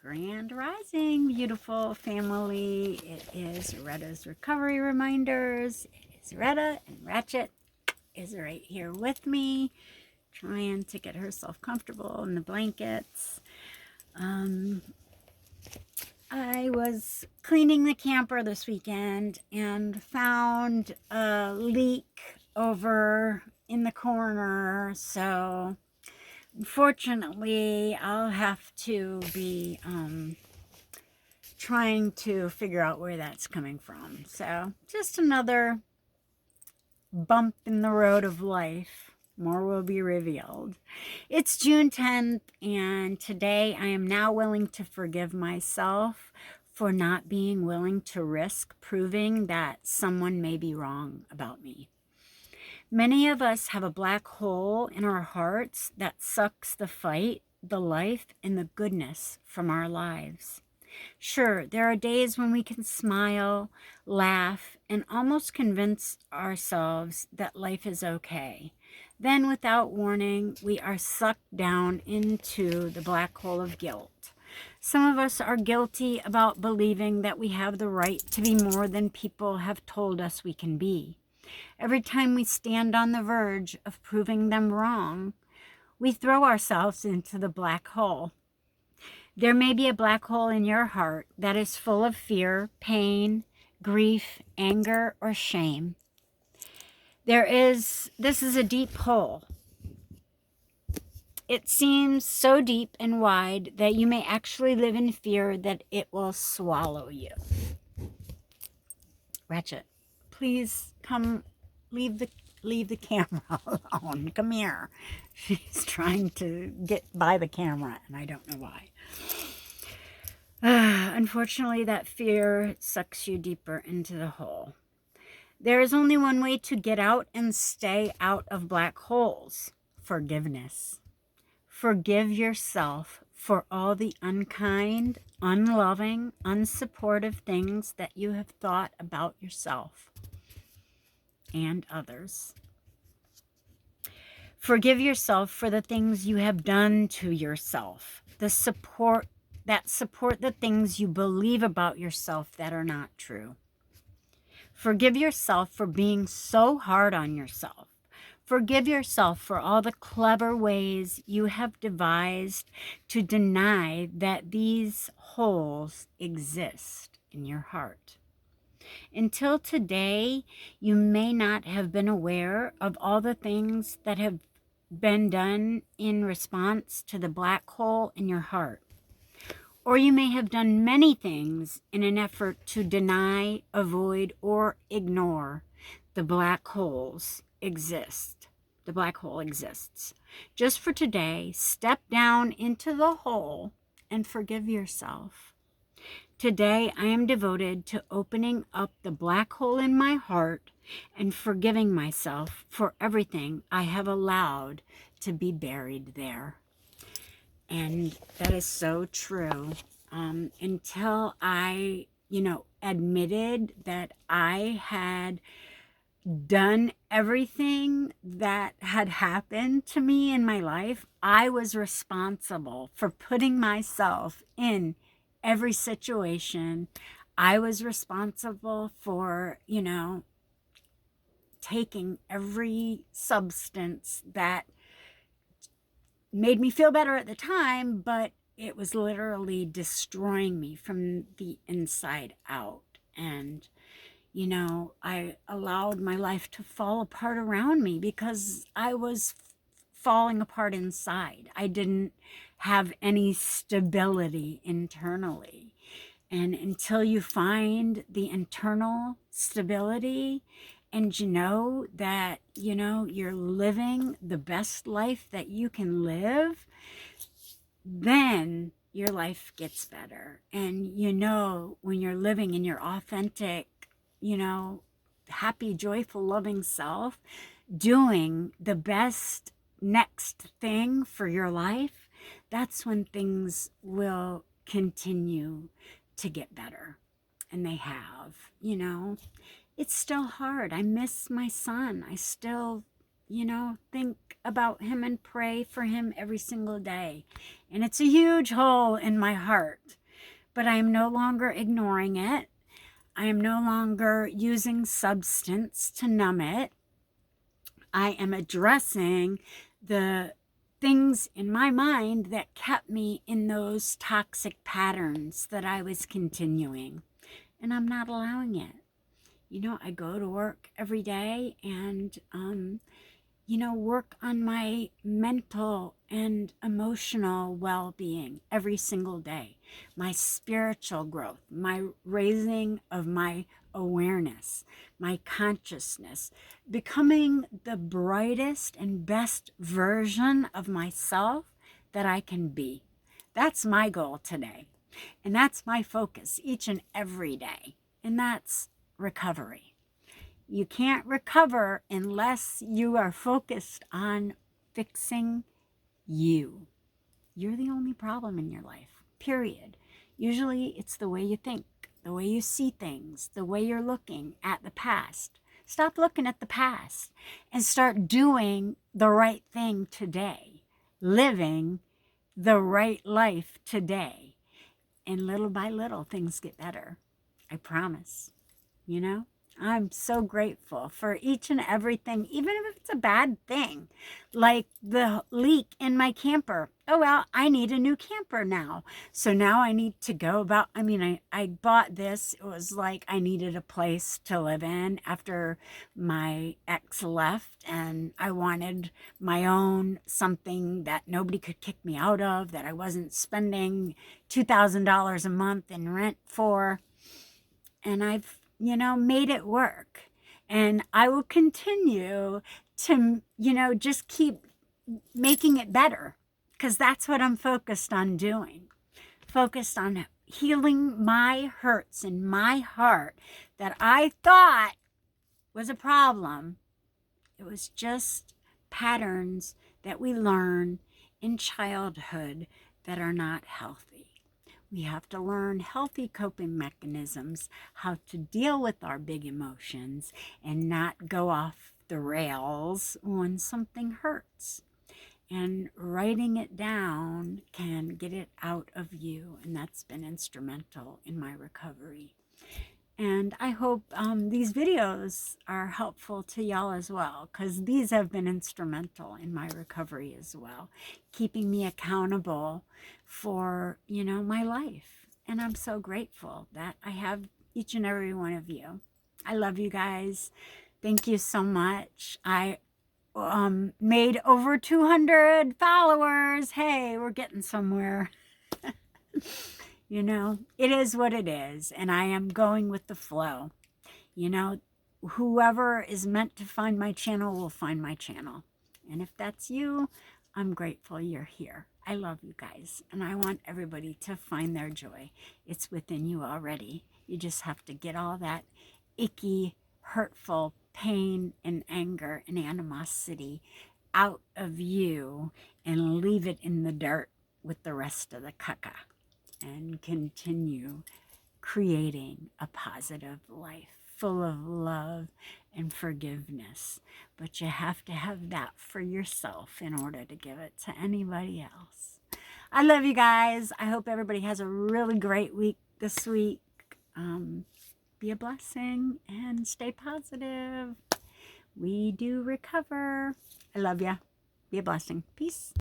Grand Rising, beautiful family. It is Retta's Recovery Reminders. It is Retta, and Ratchet is right here with me, trying to get herself comfortable in the blankets. I was cleaning the camper this weekend and found a leak over in the corner, so unfortunately, I'll have to be trying to figure out where that's coming from. So, just another bump in the road of life. More will be revealed. It's June 10th, and today I am now willing to forgive myself for not being willing to risk proving that someone may be wrong about me. Many of us have a black hole in our hearts that sucks the fight, the life, and the goodness from our lives. Sure, there are days when we can smile, laugh, and almost convince ourselves that life is okay. Then, without warning, we are sucked down into the black hole of guilt. Some of us are guilty about believing that we have the right to be more than people have told us we can be. Every time we stand on the verge of proving them wrong, we throw ourselves into the black hole. There may be a black hole in your heart that is full of fear, pain, grief, anger, or shame. This is a deep hole. It seems so deep and wide that you may actually live in fear that it will swallow you. Ratchet, please come, leave the camera alone. Come here. She's trying to get by the camera, and I don't know why. Unfortunately, that fear sucks you deeper into the hole. There is only one way to get out and stay out of black holes: forgiveness. Forgive yourself for all the unkind, unloving, unsupportive things that you have thought about yourself and others. Forgive yourself for the things you have done to yourself, that support the things you believe about yourself that are not true. Forgive yourself for being so hard on yourself. Forgive yourself for all the clever ways you have devised to deny that these holes exist in your heart. Until today, you may not have been aware of all the things that have been done in response to the black hole in your heart. Or you may have done many things in an effort to deny, avoid, or ignore the black holes exist. The black hole exists. Just for today, step down into the hole and forgive yourself. Today, I am devoted to opening up the black hole in my heart and forgiving myself for everything I have allowed to be buried there. And that is so true. Until I, admitted that I had done everything that had happened to me in my life, I was responsible for putting myself in every situation. I was responsible for, taking every substance that made me feel better at the time, but it was literally destroying me from the inside out. And I allowed my life to fall apart around me because I was falling apart inside. I didn't have any stability internally. And until you find the internal stability and you know that, you're living the best life that you can live, then your life gets better. And when you're living in your authentic, happy, joyful, loving self, doing the best next thing for your life, that's when things will continue to get better. And they have, It's still hard. I miss my son. I still think about him and pray for him every single day. And it's a huge hole in my heart, but I am no longer ignoring it. I am no longer using substance to numb it. I am addressing the things in my mind that kept me in those toxic patterns that I was continuing. And I'm not allowing it. I go to work every day and, work on my mental and emotional well-being every single day, my spiritual growth, my raising of my awareness, my consciousness, becoming the brightest and best version of myself that I can be. That's my goal today. And that's my focus each and every day. And that's recovery. You can't recover unless you are focused on fixing you. You're the only problem in your life, period. Usually it's the way you think, the way you see things, the way you're looking at the past. Stop looking at the past and start doing the right thing today, living the right life today. And little by little, things get better. I promise. I'm so grateful for each and everything, even if it's a bad thing, like the leak in my camper. Oh, well, I need a new camper now. So now I need to go about, I bought this. It was like I needed a place to live in after my ex left, and I wanted my own, something that nobody could kick me out of, that I wasn't spending $2,000 a month in rent for. And I've made it work. And I will continue to, just keep making it better, because that's what I'm focused on doing. Focused on healing my hurts in my heart that I thought was a problem. It was just patterns that we learn in childhood that are not healthy. We have to learn healthy coping mechanisms, how to deal with our big emotions and not go off the rails when something hurts. And writing it down can get it out of you, and that's been instrumental in my recovery. And I hope these videos are helpful to y'all as well, because these have been instrumental in my recovery as well, keeping me accountable for, my life. And I'm so grateful that I have each and every one of you. I love you guys. Thank you so much. I made over 200 followers. Hey, we're getting somewhere. It is what it is, and I am going with the flow. Whoever is meant to find my channel will find my channel. And if that's you, I'm grateful you're here. I love you guys, and I want everybody to find their joy. It's within you already. You just have to get all that icky, hurtful pain and anger and animosity out of you and leave it in the dirt with the rest of the caca, and continue creating a positive life full of love and forgiveness. But you have to have that for yourself in order to give it to anybody else. I love you guys. I hope everybody has a really great week this week. Be a blessing and stay positive. We do recover. I love ya. Be a blessing. Peace.